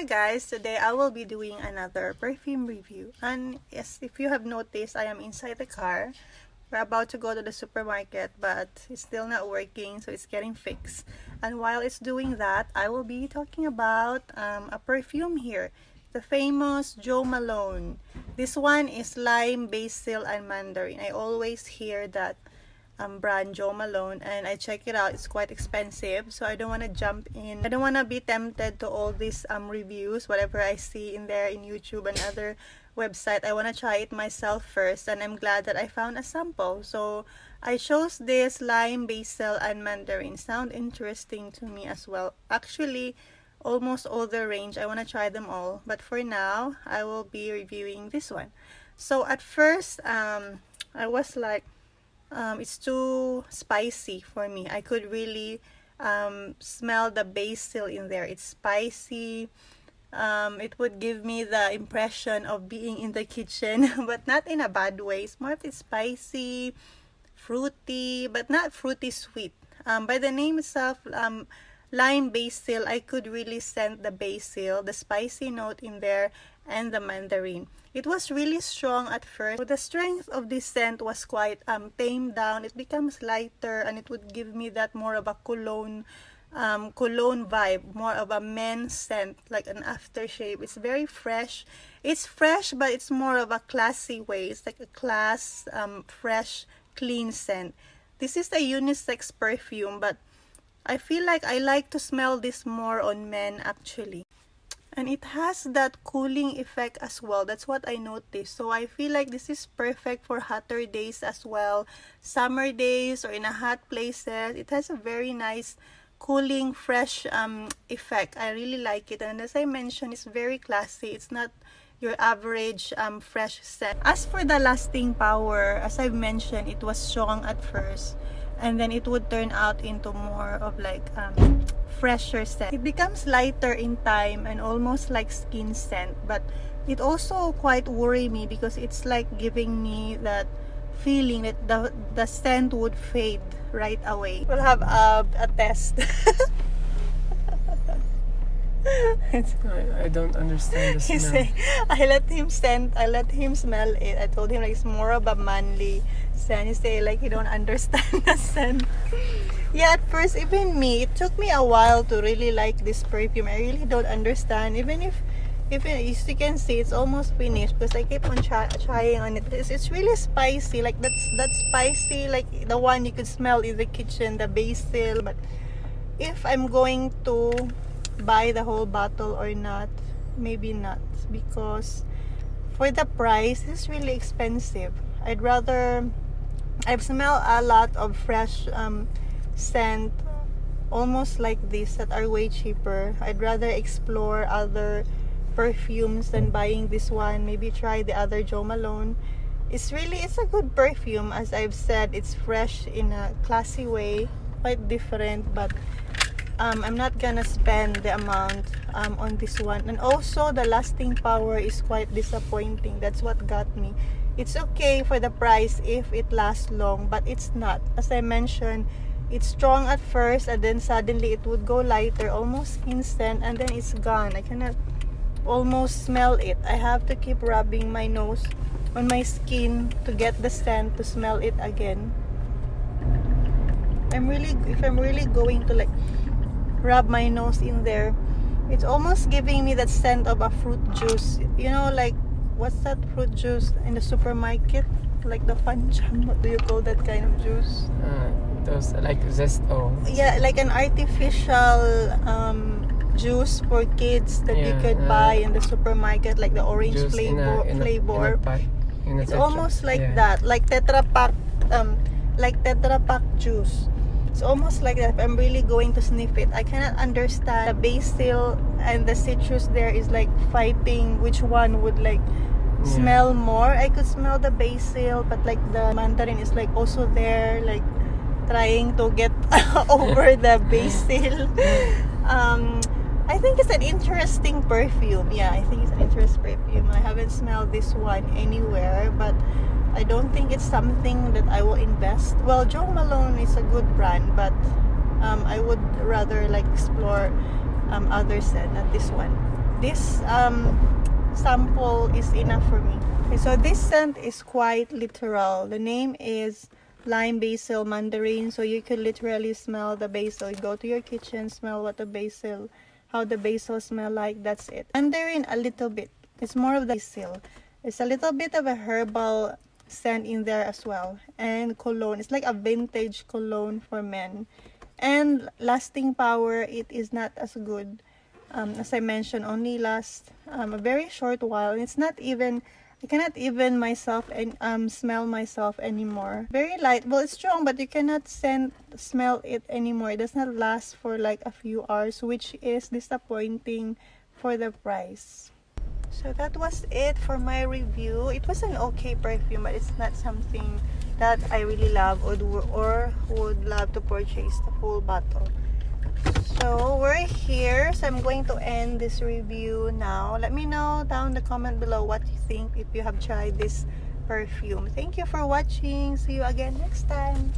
guys, today I will be doing another perfume review. And yes, if you have noticed, I am inside the car. We're about to go to the supermarket, but it's still not working, so it's getting fixed. And while it's doing that, I will be talking about a perfume here, the famous Jo Malone. This one is lime, basil, and mandarin. I always hear that brand Jo Malone, and I check it out. It's quite expensive, so I don't want to jump in. I don't want to be tempted to all these reviews, whatever I see in there in YouTube and other website. I want to try it myself first, and I'm glad that I found a sample. So I chose this lime, basil, and mandarin. Sound interesting to me as well. Actually, almost all the range, I want to try them all, but for now I will be reviewing this one. So at first I was like, it's too spicy for me. I could really smell the basil in there. It's spicy. It would give me the impression of being in the kitchen, but not in a bad way. It's more of it's spicy, fruity, but not fruity sweet. By the name itself, lime basil, I could really scent the basil, the spicy note in there, and the mandarin. It was really strong at first, but the strength of this scent was quite tamed down. It becomes lighter, and it would give me that more of a cologne vibe, more of a men's scent, like an aftershave. It's very fresh. It's fresh, but it's more of a classy way. It's like a class, fresh, clean scent. This is a unisex perfume, but I feel like I like to smell this more on men actually. And it has that cooling effect as well. That's what I noticed. So I feel like this is perfect for hotter days as well. Summer days or in a hot places. It has a very nice cooling, fresh effect. I really like it. And as I mentioned, it's very classy. It's not your average fresh scent. As for the lasting power, as I've mentioned, it was strong at first, and then it would turn out into more of like fresher scent. It becomes lighter in time and almost like skin scent, but it also quite worry me because it's like giving me that feeling that the scent would fade right away. We'll have a test. I don't understand the smell. I let him smell it. I told him like it's more of a manly scent. He say like he don't understand the scent. Yeah, at first even me, it took me a while to really like this perfume. I really don't understand. Even if as you can see, it's almost finished because I keep on trying on it. It's really spicy. Like that's spicy, like the one you could smell in the kitchen, the basil. But if I'm going to buy the whole bottle or not, maybe not, because for the price it's really expensive. I've smelled a lot of fresh scent almost like this that are way cheaper. I'd rather explore other perfumes than buying this one. Maybe try the other Jo Malone. It's a good perfume. As I've said, it's fresh in a classy way, quite different, but I'm not gonna spend the amount on this one. And also the lasting power is quite disappointing. That's what got me. It's okay for the price if it lasts long, but it's not. As I mentioned, it's strong at first and then suddenly it would go lighter, almost instant, and then it's gone. I cannot almost smell it. I have to keep rubbing my nose on my skin to get the scent to smell it again. If I'm really going to like rub my nose in there, it's almost giving me that scent of a fruit juice. You know, like what's that fruit juice in the supermarket? Like the Fancham. What do you call that kind of juice? Those like Zesto. Yeah, like an artificial juice for kids that you could buy in the supermarket, like the orange flavor. It's almost like that, like Tetra Pak juice. It's almost like that. If I'm really going to sniff it, I cannot understand. The basil and the citrus there is like fighting which one would like smell more. I could smell the basil, but like the mandarin is like also there, like trying to get over the basil. I think it's an interesting perfume. Yeah, I think it's an interesting perfume. I haven't smelled this one anywhere, but I don't think it's something that I will invest. Well, Jo Malone is a good brand, but I would rather like explore other scent, not this one. this sample is enough for me. Okay, so this scent is quite literal. The name is lime basil mandarin, so you could literally smell the basil. You go to your kitchen, smell what the basil, how the basil smell like. That's it. Mandarin a little bit. It's more of the basil. It's a little bit of a herbal scent in there as well. And cologne. It's like a vintage cologne for men. And lasting power, it is not as good. As I mentioned, only lasts a very short while. It's not even, I cannot even myself and smell myself anymore. Very light. Well, it's strong, but you cannot smell it anymore. It does not last for like a few hours, which is disappointing for the price. So that was it for my review. It was an okay perfume, but it's not something that I really love or would love to purchase the full bottle. So we're here, so I'm going to end this review now. Let me know down in the comment below what you think if you have tried this perfume. Thank you for watching. See you again next time.